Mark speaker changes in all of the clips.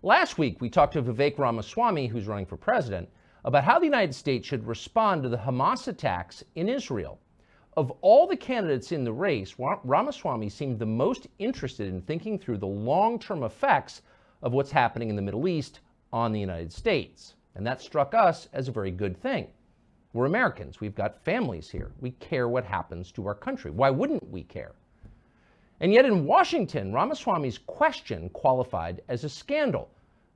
Speaker 1: Last week, we talked to Vivek Ramaswamy, who's running for president, about how the United States should respond to the Hamas attacks in Israel. Of all the candidates in the race, Ramaswamy seemed the most interested in thinking through the long-term effects of what's happening in the Middle East on the United States. And that struck us as a very good thing. We're Americans. We've got families here. We care what happens to our country. Why wouldn't we care? And yet in Washington, Ramaswamy's question qualified as a scandal.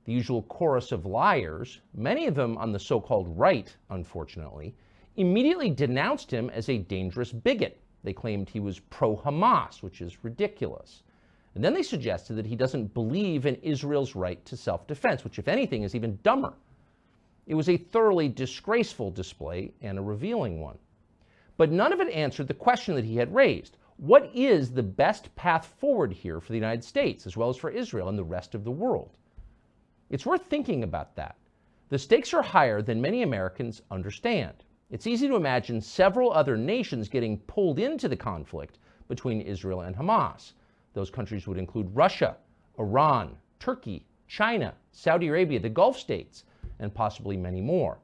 Speaker 1: The usual chorus of liars, many of them on the so-called right, unfortunately, immediately denounced him as a dangerous bigot. They claimed he was pro-Hamas, which is ridiculous. And then they suggested that he doesn't believe in Israel's right to self-defense, which, if anything, is even dumber. It was a thoroughly disgraceful display and a revealing one. But none of it answered the question that he had raised. What is the best path forward here for the United States, as well as for Israel and the rest of the world? It's worth thinking about that. The stakes are higher than many Americans understand. It's easy to imagine several other nations getting pulled into the conflict between Israel and Hamas. Those countries would include Russia, Iran, Turkey, China, Saudi Arabia, the Gulf states, and possibly many more.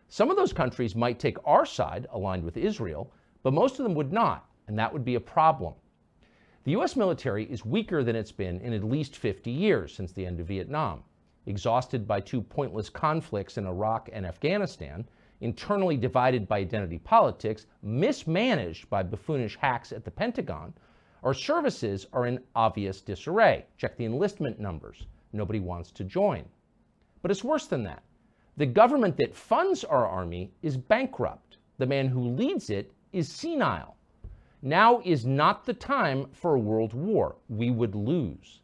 Speaker 1: Some of those countries might take our side, aligned with Israel, but most of them would not. And that would be a problem. The U.S. military is weaker than it's been in at least 50 years since the end of Vietnam. Exhausted by two pointless conflicts in Iraq and Afghanistan, internally divided by identity politics, mismanaged by buffoonish hacks at the Pentagon, our services are in obvious disarray. Check the enlistment numbers. Nobody wants to join. But it's worse than that. The government that funds our army is bankrupt. The man who leads it is senile. Now is not the time for a world war. We would lose.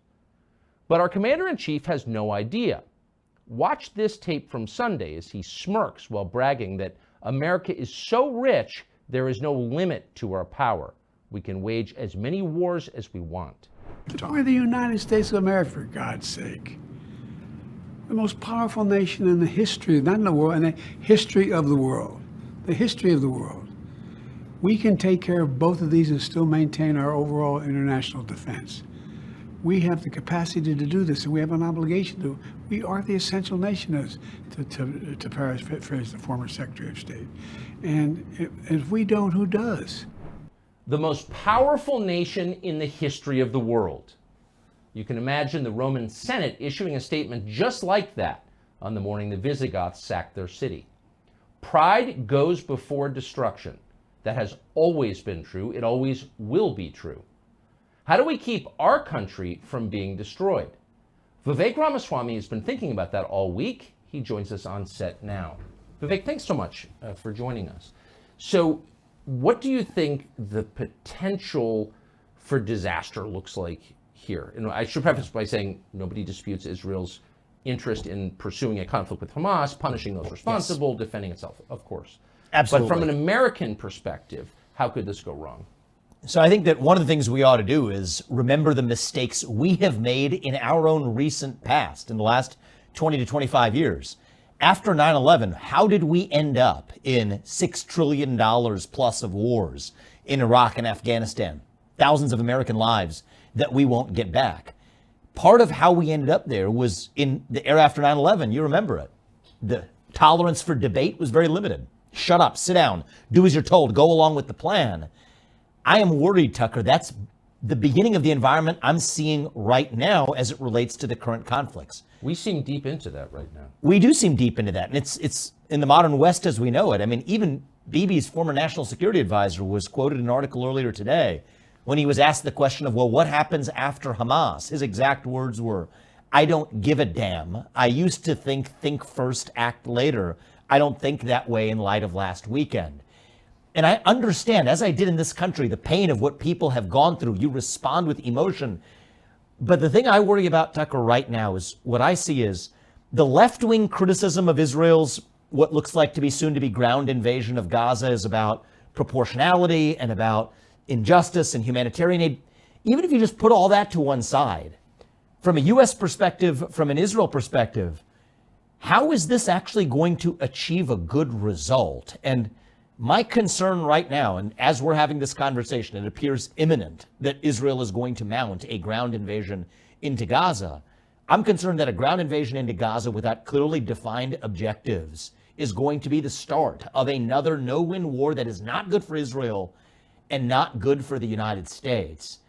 Speaker 1: But our commander-in-chief has no idea. Watch this tape from Sunday as he smirks while bragging that America is so rich, there is no limit to our power. We can wage as many wars as we want.
Speaker 2: We're the United States of America, for God's sake. The most powerful nation in the history, not in the world, in the history of the world. The history of the world. We can take care of both of these and still maintain our overall international defense. We have the capacity to do this, and we have an obligation to. We are the essential nation, as to paraphrase the former Secretary of State. And if we don't, who does?
Speaker 1: The most powerful nation in the history of the world. You can imagine the Roman Senate issuing a statement just like that on the morning the Visigoths sacked their city. Pride goes before destruction. That has always been true. It always will be true. How do we keep our country from being destroyed? Vivek Ramaswamy has been thinking about that all week. He joins us on set now. Vivek, thanks so much for joining us. So what do you think the potential for disaster looks like here? And I should preface by saying nobody disputes Israel's interest in pursuing a conflict with Hamas, punishing those responsible, defending itself, of course.
Speaker 3: Absolutely.
Speaker 1: But from an American perspective, how could this go wrong?
Speaker 3: So I think that one of the things we ought to do is remember the mistakes we have made in our own recent past, in the last 20 to 25 years. After 9/11, how did we end up in $6 trillion plus of wars in Iraq and Afghanistan? Thousands of American lives that we won't get back. Part of how we ended up there was in the era after 9/11. You remember it. The tolerance for debate was very limited. Shut up, sit down, do as you're told, go along with the plan. I am worried, Tucker, that's the beginning of the environment I'm seeing right now as it relates to the current conflicts.
Speaker 1: We seem deep into that right now.
Speaker 3: We do seem deep into that, and it's in the modern West as we know it. I mean, even Bibi's former national security advisor was quoted in an article earlier today when he was asked the question of, well, what happens after Hamas? His exact words were, I don't give a damn. I used to think first, act later. I don't think that way in light of last weekend. And I understand, as I did in this country, the pain of what people have gone through. You respond with emotion. But the thing I worry about, Tucker, right now is what I see is the left-wing criticism of Israel's what looks like to be soon to be ground invasion of Gaza is about proportionality and about injustice and humanitarian aid. Even if you just put all that to one side, from a U.S. perspective, from an Israel perspective, how is this actually going to achieve a good result? And my concern right now, and as we're having this conversation, it appears imminent that Israel is going to mount a ground invasion into Gaza. I'm concerned that a ground invasion into Gaza without clearly defined objectives is going to be the start of another no-win war that is not good for Israel and not good for the United States.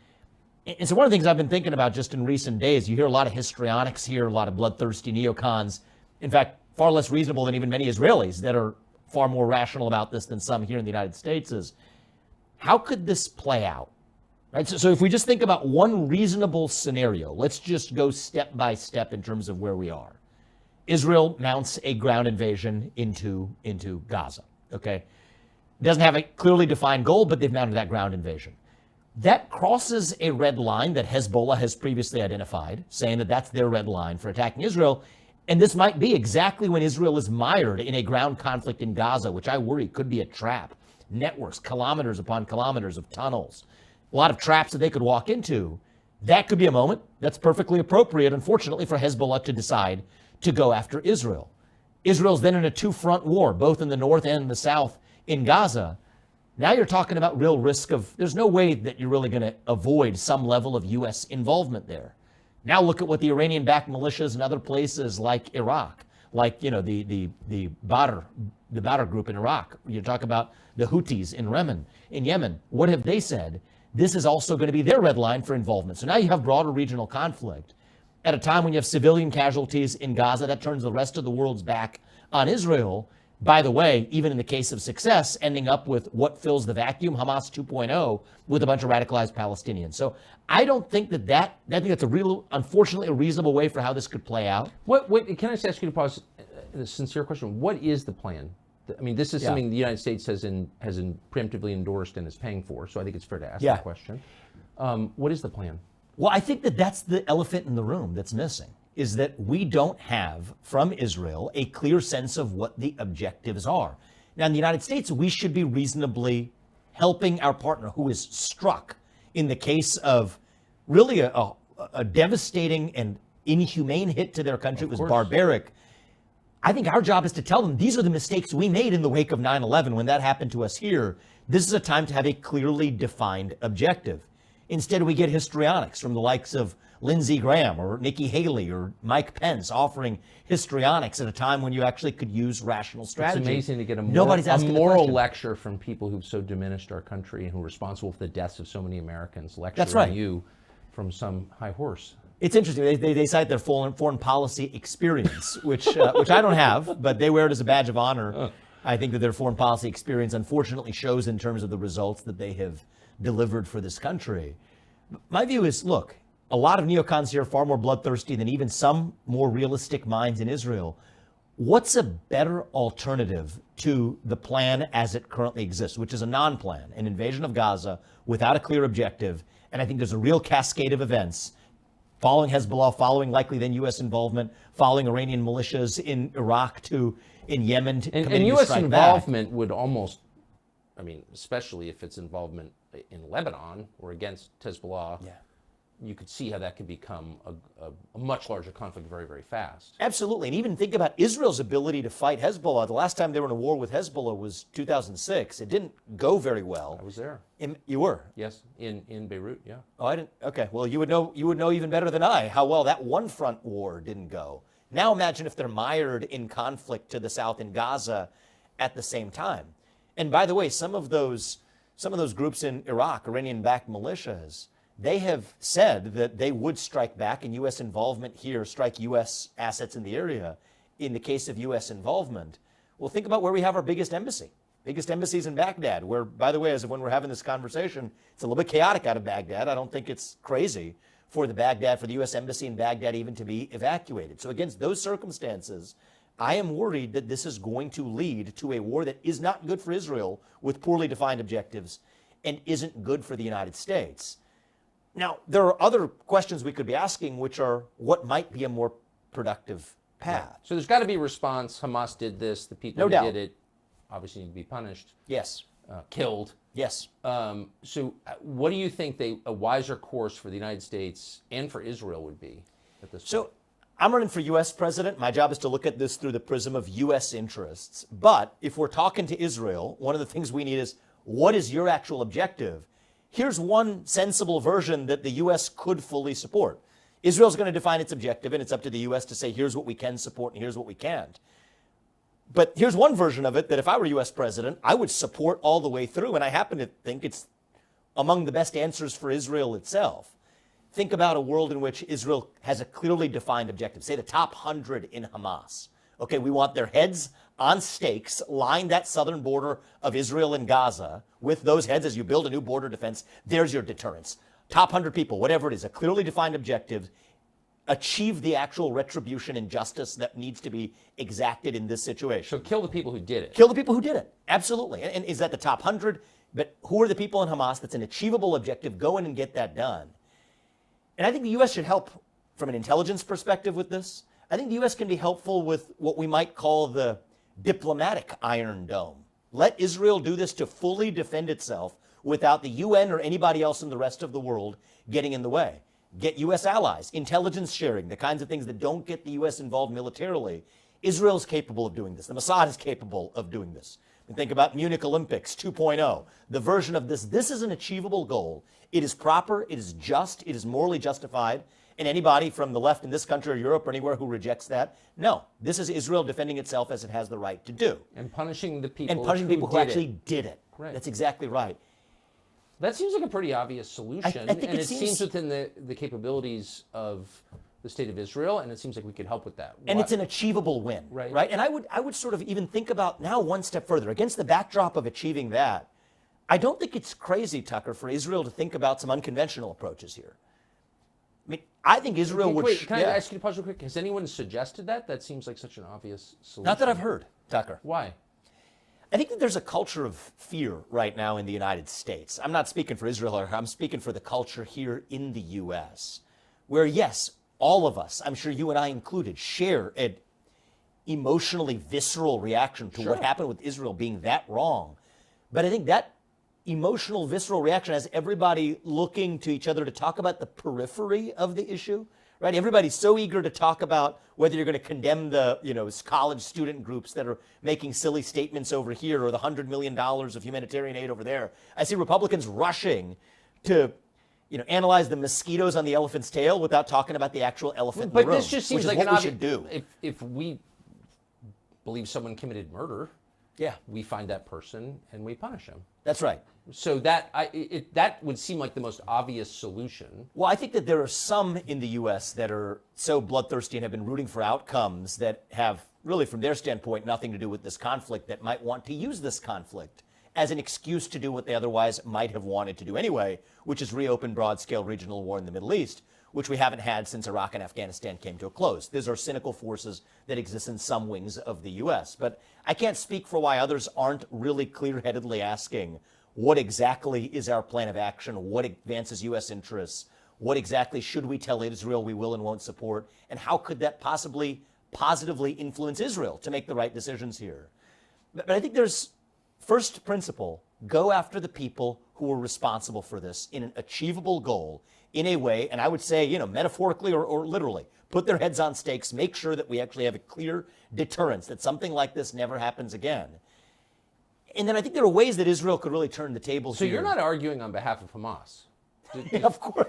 Speaker 3: And so one of the things I've been thinking about just in recent days, you hear a lot of histrionics here, a lot of bloodthirsty neocons, in fact, far less reasonable than even many Israelis that are far more rational about this than some here in the United States, is how could this play out? Right? So if we just think about one reasonable scenario, let's just go step by step in terms of where we are. Israel mounts a ground invasion into Gaza, okay? Doesn't have a clearly defined goal, but they've mounted that ground invasion. That crosses a red line that Hezbollah has previously identified, saying that that's their red line for attacking Israel. And this might be exactly when Israel is mired in a ground conflict in Gaza, which I worry could be a trap. Networks, kilometers upon kilometers of tunnels, a lot of traps that they could walk into. That could be a moment that's perfectly appropriate, unfortunately, for Hezbollah to decide to go after Israel. Israel's then in a two-front war, both in the north and the south in Gaza. Now you're talking about real risk of, there's no way that you're really going to avoid some level of U.S. involvement there. Now look at what the Iranian-backed militias and other places like Iraq, like, you know, the Badr group in Iraq. You talk about the Houthis in Yemen. What have they said? This is also going to be their red line for involvement. So now you have broader regional conflict. At a time when you have civilian casualties in Gaza, that turns the rest of the world's back on Israel. By the way, even in the case of success, ending up with what fills the vacuum, Hamas 2.0, with a bunch of radicalized Palestinians. So I don't think I think that's unfortunately, a reasonable way for how this could play out.
Speaker 1: What can I just ask you to pause a sincere question? What is the plan? I mean, this is something the United States has preemptively endorsed and is paying for, so I think it's fair to ask that question. What is the plan?
Speaker 3: Well, I think that's the elephant in the room that's missing, is that we don't have, from Israel, a clear sense of what the objectives are. Now, in the United States, we should be reasonably helping our partner who is struck in the case of really a devastating and inhumane hit to their country. It was barbaric. I think our job is to tell them these are the mistakes we made in the wake of 9/11 when that happened to us here. This is a time to have a clearly defined objective. Instead, we get histrionics from the likes of Lindsey Graham or Nikki Haley or Mike Pence offering histrionics at a time when you actually could use rational strategy.
Speaker 1: It's amazing to get a
Speaker 3: moral
Speaker 1: lecture from people who've so diminished our country and who are responsible for the deaths of so many Americans lecturing you from some high horse.
Speaker 3: It's interesting. They cite their foreign policy experience, which I don't have, but they wear it as a badge of honor. I think that their foreign policy experience unfortunately shows in terms of the results that they have delivered for this country. My view is, look, a lot of neocons here are far more bloodthirsty than even some more realistic minds in Israel. What's a better alternative to the plan as it currently exists, which is a non-plan, an invasion of Gaza without a clear objective? And I think there's a real cascade of events following Hezbollah, following likely then U.S. involvement, following Iranian militias in Iraq in Yemen.
Speaker 1: And U.S. involvement would almost, I mean, especially if it's involvement in Lebanon or against Hezbollah, you could see how that could become a much larger conflict very, very fast.
Speaker 3: Absolutely. And even think about Israel's ability to fight Hezbollah. The last time they were in a war with Hezbollah was 2006. It didn't go very well.
Speaker 1: I was there.
Speaker 3: You were?
Speaker 1: Yes, in Beirut, yeah.
Speaker 3: Oh, I didn't. Okay. Well, you would know even better than I how well that one front war didn't go. Now imagine if they're mired in conflict to the south in Gaza at the same time. And by the way, some of those groups in Iraq, Iranian-backed militias, they have said that they would strike back, and U.S. involvement here, strike U.S. assets in the area in the case of U.S. involvement. Well, think about where we have our biggest embassy. Biggest embassy is in Baghdad, where, by the way, as of when we're having this conversation, it's a little bit chaotic out of Baghdad. I don't think it's crazy for the U.S. embassy in Baghdad even to be evacuated. So against those circumstances, I am worried that this is going to lead to a war that is not good for Israel with poorly defined objectives and isn't good for the United States. Now, there are other questions we could be asking, which are what might be a more productive path.
Speaker 1: Right. So there's got to be a response. Hamas did this. The people who did it obviously need to be punished.
Speaker 3: Yes.
Speaker 1: Killed.
Speaker 3: Yes.
Speaker 1: So what do you think a wiser course for the United States and for Israel would be at this point?
Speaker 3: So I'm running for U.S. president. My job is to look at this through the prism of U.S. interests. But if we're talking to Israel, one of the things we need is, what is your actual objective? Here's one sensible version that the U.S. could fully support. Israel's going to define its objective, and it's up to the U.S. to say, here's what we can support and here's what we can't. But here's one version of it that if I were U.S. president, I would support all the way through, and I happen to think it's among the best answers for Israel itself. Think about a world in which Israel has a clearly defined objective, say the top 100 in Hamas. Okay, we want their heads on stakes, line that southern border of Israel and Gaza. With those heads, as you build a new border defense, there's your deterrence. Top 100 people, whatever it is, a clearly defined objective, achieve the actual retribution and justice that needs to be exacted in this situation.
Speaker 1: So kill the people who did it.
Speaker 3: Kill the people who did it, absolutely. And is that the top 100? But who are the people in Hamas? That's an achievable objective. Go in and get that done. And I think the U.S. should help from an intelligence perspective with this. I think the U.S. can be helpful with what we might call the diplomatic Iron Dome. Let Israel do this to fully defend itself without the UN or anybody else in the rest of the world getting in the way. Get U.S. allies, intelligence sharing, the kinds of things that don't get the U.S. involved militarily. Israel's capable of doing this. The Mossad is capable of doing this. And think about Munich Olympics 2.0, the version of this. This is an achievable goal. It is proper, it is just, it is morally justified. And anybody from the left in this country or Europe or anywhere who rejects that, no, this is Israel defending itself as it has the right to do.
Speaker 1: And punishing the people
Speaker 3: who actually did it.
Speaker 1: Right.
Speaker 3: That's exactly right.
Speaker 1: That seems like a pretty obvious solution.
Speaker 3: I think
Speaker 1: and
Speaker 3: it
Speaker 1: seems within the capabilities of the state of Israel, and it seems like we could help with that.
Speaker 3: And it's an achievable win, right? And I would sort of even think about now one step further. Against the backdrop of achieving that, I don't think it's crazy, Tucker, for Israel to think about some unconventional approaches here. I mean, I think Israel would...
Speaker 1: Wait, can I ask you to pause real quick? Has anyone suggested that? That seems like such an obvious solution.
Speaker 3: Not that I've heard, Tucker.
Speaker 1: Why?
Speaker 3: I think that there's a culture of fear right now in the United States. I'm not speaking for Israel, I'm speaking for the culture here in the U.S., where, yes, all of us, I'm sure you and I included, share an emotionally visceral reaction to what happened with Israel being that wrong. But I think that emotional, visceral reaction has everybody looking to each other to talk about the periphery of the issue, right? Everybody's so eager to talk about whether you're going to condemn the, college student groups that are making silly statements over here or the $100 million of humanitarian aid over there. I see Republicans rushing to, analyze the mosquitoes on the elephant's tail without talking about the actual elephant in the room.
Speaker 1: But this just seems like
Speaker 3: what we should do.
Speaker 1: If we believe someone committed murder, we find that person and we punish him.
Speaker 3: That's right.
Speaker 1: So that would seem like the most obvious solution.
Speaker 3: Well, I think that there are some in the U.S. that are so bloodthirsty and have been rooting for outcomes that have really, from their standpoint, nothing to do with this conflict, that might want to use this conflict as an excuse to do what they otherwise might have wanted to do anyway, which is reopen broad-scale regional war in the Middle East, which we haven't had since Iraq and Afghanistan came to a close. These are cynical forces that exist in some wings of the U.S. But I can't speak for why others aren't really clear-headedly asking, what exactly is our plan of action? What advances U.S. interests? What exactly should we tell Israel we will and won't support? And how could that possibly positively influence Israel to make the right decisions here? But I think there's, first principle, go after the people who are responsible for this in an achievable goal, in a way, and I would say, metaphorically or literally, put their heads on stakes, make sure that we actually have a clear deterrence, that something like this never happens again. And then I think there are ways that Israel could really turn the tables
Speaker 1: here.
Speaker 3: So
Speaker 1: you're not arguing on behalf of Hamas?
Speaker 3: Of course.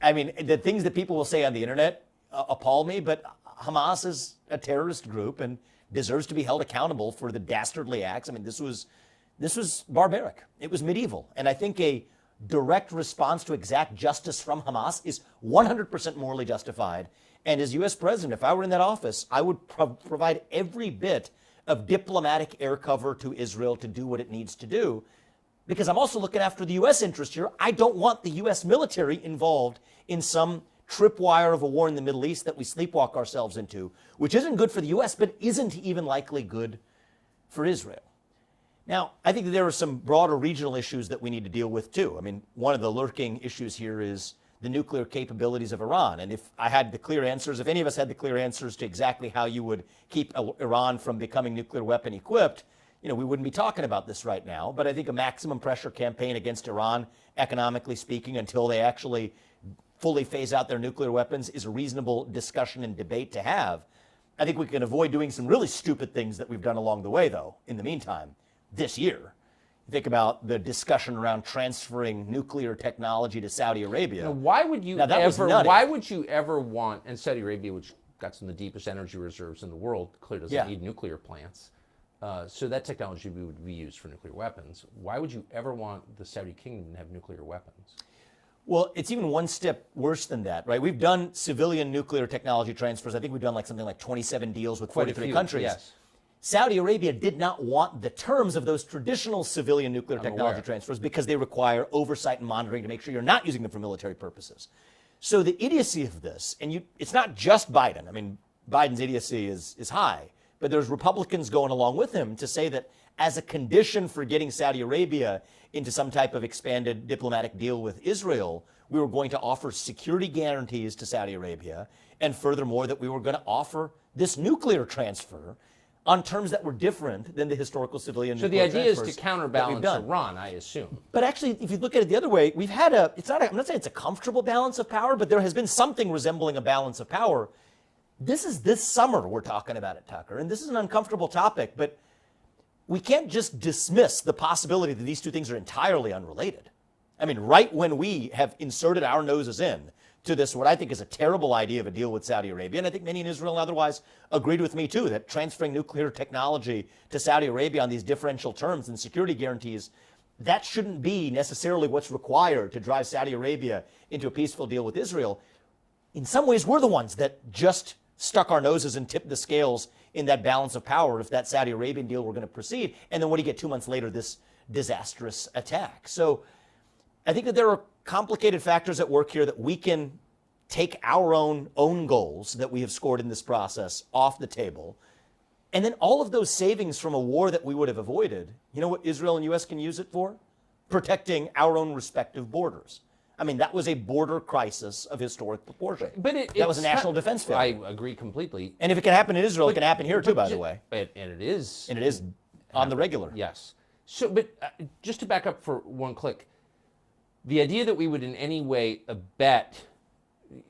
Speaker 3: I mean, the things that people will say on the internet appall me, but Hamas is a terrorist group and deserves to be held accountable for the dastardly acts. I mean, this was barbaric. It was medieval. And I think a direct response to exact justice from Hamas is 100% morally justified. And as U.S. president, if I were in that office, I would provide every bit of diplomatic air cover to Israel to do what it needs to do. Because I'm also looking after the U.S. interest here. I don't want the U.S. military involved in some tripwire of a war in the Middle East that we sleepwalk ourselves into, which isn't good for the U.S., but isn't even likely good for Israel. Now, I think that there are some broader regional issues that we need to deal with, too. I mean, one of the lurking issues here is the nuclear capabilities of Iran. And if I had the clear answers, if any of us had the clear answers to exactly how you would keep Iran from becoming nuclear weapon equipped, we wouldn't be talking about this right now. But I think a maximum pressure campaign against Iran, economically speaking, until they actually fully phase out their nuclear weapons is a reasonable discussion and debate to have. I think we can avoid doing some really stupid things that we've done along the way, though, in the meantime, this year. Think about the discussion around transferring nuclear technology to Saudi Arabia.
Speaker 1: Now, why would you
Speaker 3: Now, that was
Speaker 1: ever?
Speaker 3: nutty.
Speaker 1: Why would you ever want? And Saudi Arabia, which got some of the deepest energy reserves in the world, clearly doesn't
Speaker 3: Yeah.
Speaker 1: need nuclear plants. So that technology would be used for nuclear weapons. Why would you ever want the Saudi kingdom to have nuclear weapons?
Speaker 3: Well, it's even one step worse than that, right? We've done civilian nuclear technology transfers. I think we've done like something like 27 deals with
Speaker 1: Quite a
Speaker 3: 43
Speaker 1: few,
Speaker 3: countries.
Speaker 1: yes.
Speaker 3: Saudi Arabia did not want the terms of those traditional civilian nuclear technology
Speaker 1: aware.
Speaker 3: transfers because they require oversight and monitoring to make sure you're not using them for military purposes. So the idiocy of this, and it's not just Biden. I mean, Biden's idiocy is high, but there's Republicans going along with him to say that as a condition for getting Saudi Arabia into some type of expanded diplomatic deal with Israel, we were going to offer security guarantees to Saudi Arabia, and furthermore, that we were going to offer this nuclear transfer on terms that were different than the historical civilian
Speaker 1: So the
Speaker 3: nuclear
Speaker 1: idea is
Speaker 3: transfers
Speaker 1: to
Speaker 3: that we've
Speaker 1: counterbalance
Speaker 3: done.
Speaker 1: Iran, I assume.
Speaker 3: But actually, if you look at it the other way, we've had I'm not saying it's a comfortable balance of power, but there has been something resembling a balance of power. This is this summer we're talking about it, Tucker, and this is an uncomfortable topic, but we can't just dismiss the possibility that these two things are entirely unrelated. I mean, right when we have inserted our noses in to this, what I think is a terrible idea of a deal with Saudi Arabia, and I think many in Israel and otherwise agreed with me too, that transferring nuclear technology to Saudi Arabia on these differential terms and security guarantees, that shouldn't be necessarily what's required to drive Saudi Arabia into a peaceful deal with Israel. In some ways, we're the ones that just stuck our noses and tipped the scales in that balance of power if that Saudi Arabian deal were going to proceed. And then what do you get 2 months later? This disastrous attack. So I think that there are complicated factors at work here that we can take our own goals that we have scored in this process off the table. And then all of those savings from a war that we would have avoided, you know what Israel and U.S. can use it for? Protecting our own respective borders. I mean, that was a border crisis of historic proportion.
Speaker 1: But
Speaker 3: that was a national defense failure.
Speaker 1: I agree completely.
Speaker 3: And if it can happen in Israel, it can happen here too, by the way.
Speaker 1: And it is.
Speaker 3: And it is on the regular.
Speaker 1: Yes. So, but just to back up for one click, the idea that we would in any way abet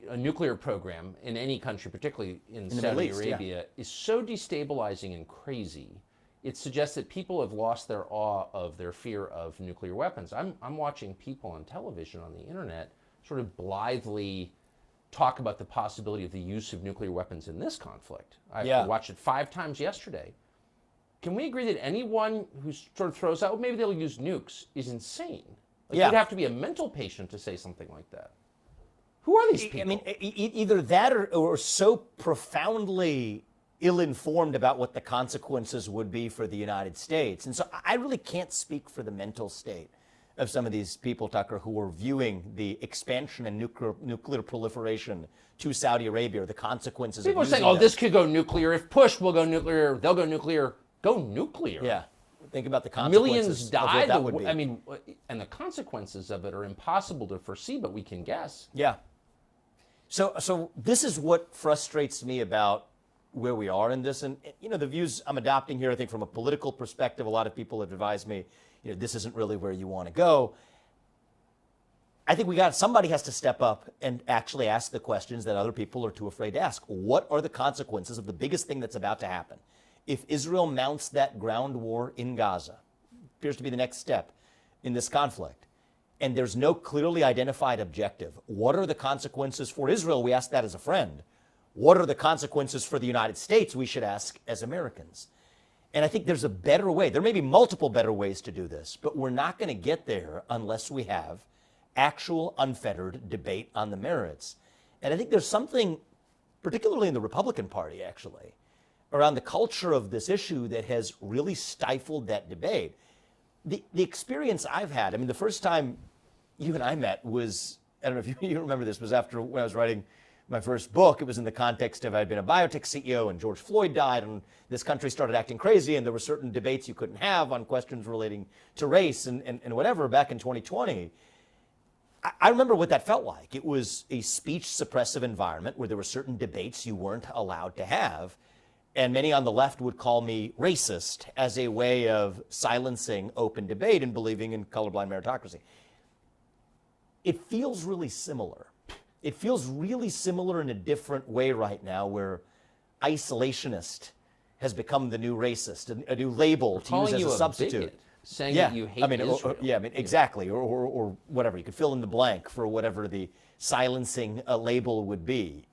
Speaker 1: a nuclear program in any country, particularly in Saudi
Speaker 3: Middle East,
Speaker 1: Arabia, is so destabilizing and crazy. It suggests that people have lost their awe of their fear of nuclear weapons. I'm watching people on television, on the internet, sort of blithely talk about the possibility of the use of nuclear weapons in this conflict. I watched it 5 times yesterday. Can we agree that anyone who sort of throws out, well, maybe they'll use nukes, is insane? Like, you'd have to be a mental patient to say something like that. Who are these people?
Speaker 3: I mean, either that or so profoundly ill-informed about what the consequences would be for the United States. And so I really can't speak for the mental state of some of these people, Tucker, who are viewing the expansion and nuclear proliferation to Saudi Arabia, or the consequences
Speaker 1: People
Speaker 3: of
Speaker 1: are saying,
Speaker 3: using
Speaker 1: oh,
Speaker 3: them.
Speaker 1: this could go nuclear. If pushed, we'll go nuclear. They'll go nuclear. Go nuclear.
Speaker 3: Yeah. Think about the consequences
Speaker 1: Millions
Speaker 3: of
Speaker 1: died.
Speaker 3: what that would be.
Speaker 1: I mean, and the consequences of it are impossible to foresee, but we can guess.
Speaker 3: Yeah. So this is what frustrates me about where we are in this. And, you know, the views I'm adopting here, I think from a political perspective, a lot of people have advised me, you know, this isn't really where you want to go. I think somebody has to step up and actually ask the questions that other people are too afraid to ask. What are the consequences of the biggest thing that's about to happen? If Israel mounts that ground war in Gaza, appears to be the next step in this conflict, and there's no clearly identified objective, what are the consequences for Israel? We ask that as a friend. What are the consequences for the United States? We should ask as Americans. And I think there's a better way. There may be multiple better ways to do this, but we're not going to get there unless we have actual unfettered debate on the merits. And I think there's something, particularly in the Republican Party, actually, around the culture of this issue that has really stifled that debate. The experience I've had, I mean, the first time you and I met was, I don't know if you remember this, was after when I was writing my first book. It was in the context of I'd been a biotech CEO and George Floyd died and this country started acting crazy and there were certain debates you couldn't have on questions relating to race and whatever back in 2020. I remember what that felt like. It was a speech suppressive environment where there were certain debates you weren't allowed to have. And many on the left would call me racist as a way of silencing open debate and believing in colorblind meritocracy. It feels really similar. It feels really similar in a different way right now, where isolationist has become the new racist, a new label to use as a substitute.
Speaker 1: saying that you hate Israel.
Speaker 3: Exactly, or whatever. You could fill in the blank for whatever the silencing label would be.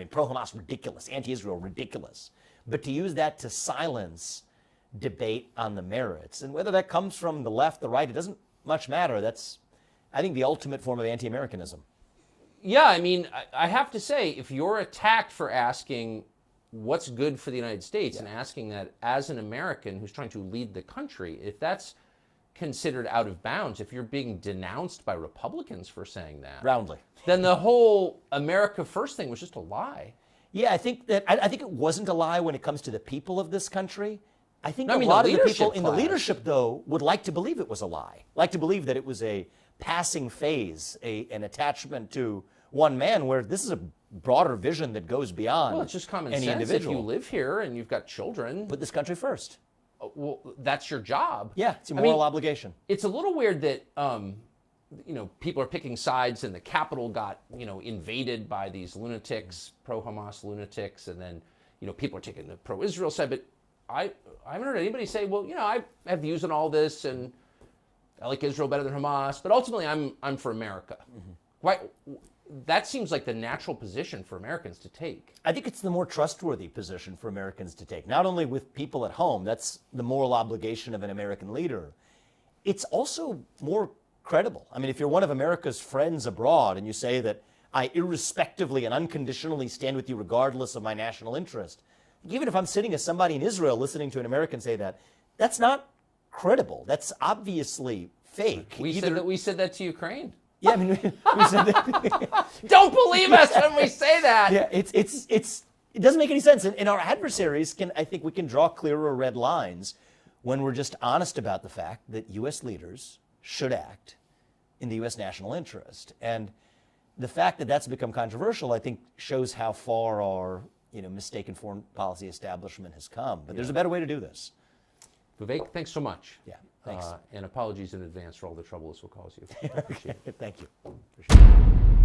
Speaker 3: Pro-Hamas, ridiculous. Anti-Israel, ridiculous. But to use that to silence debate on the merits, and whether that comes from the left, the right, it doesn't much matter. That's, I think, the ultimate form of anti-Americanism.
Speaker 1: Yeah, I have to say, if you're attacked for asking what's good for the United States and asking that as an American who's trying to lead the country, if that's considered out of bounds, if you're being denounced by Republicans for saying that,
Speaker 3: Roundly.
Speaker 1: then the whole America First thing was just a lie.
Speaker 3: Yeah, I think it wasn't a lie when it comes to the people of this country. I think a
Speaker 1: the
Speaker 3: lot of the
Speaker 1: leadership
Speaker 3: people in the
Speaker 1: class.
Speaker 3: leadership, though, would like to believe it was a lie. Like to believe that it was a passing phase, an attachment to one man, where this is a broader vision that goes beyond
Speaker 1: Well, it's just common
Speaker 3: any
Speaker 1: sense.
Speaker 3: individual.
Speaker 1: If you live here and you've got children,
Speaker 3: Put this country first.
Speaker 1: well, that's your job.
Speaker 3: Yeah, it's a moral obligation.
Speaker 1: It's a little weird that people are picking sides, and the Capitol got invaded by these lunatics, pro-Hamas lunatics, and then people are taking the pro-Israel side. But I haven't heard anybody say, well, I have views on all this, and I like Israel better than Hamas, but ultimately I'm for America.
Speaker 3: Mm-hmm.
Speaker 1: Why? That seems like the natural position for Americans to take.
Speaker 3: I think it's the more trustworthy position for Americans to take, not only with people at home, that's the moral obligation of an American leader. It's also more credible. If you're one of America's friends abroad and you say that I irrespectively and unconditionally stand with you regardless of my national interest, even if I'm sitting as somebody in Israel listening to an American say that, that's not credible. That's obviously fake.
Speaker 1: We said that to Ukraine.
Speaker 3: Yeah, we said that.
Speaker 1: Don't believe us when we say that.
Speaker 3: Yeah, it doesn't make any sense. And our adversaries I think we can draw clearer red lines when we're just honest about the fact that U.S. leaders should act in the U.S. national interest. And the fact that that's become controversial, I think, shows how far our mistaken foreign policy establishment has come. But there's a better way to do this.
Speaker 1: Vivek, thanks so much.
Speaker 3: Yeah, thanks.
Speaker 1: And apologies in advance for all the trouble this will cause you.
Speaker 3: Thank you. Appreciate it.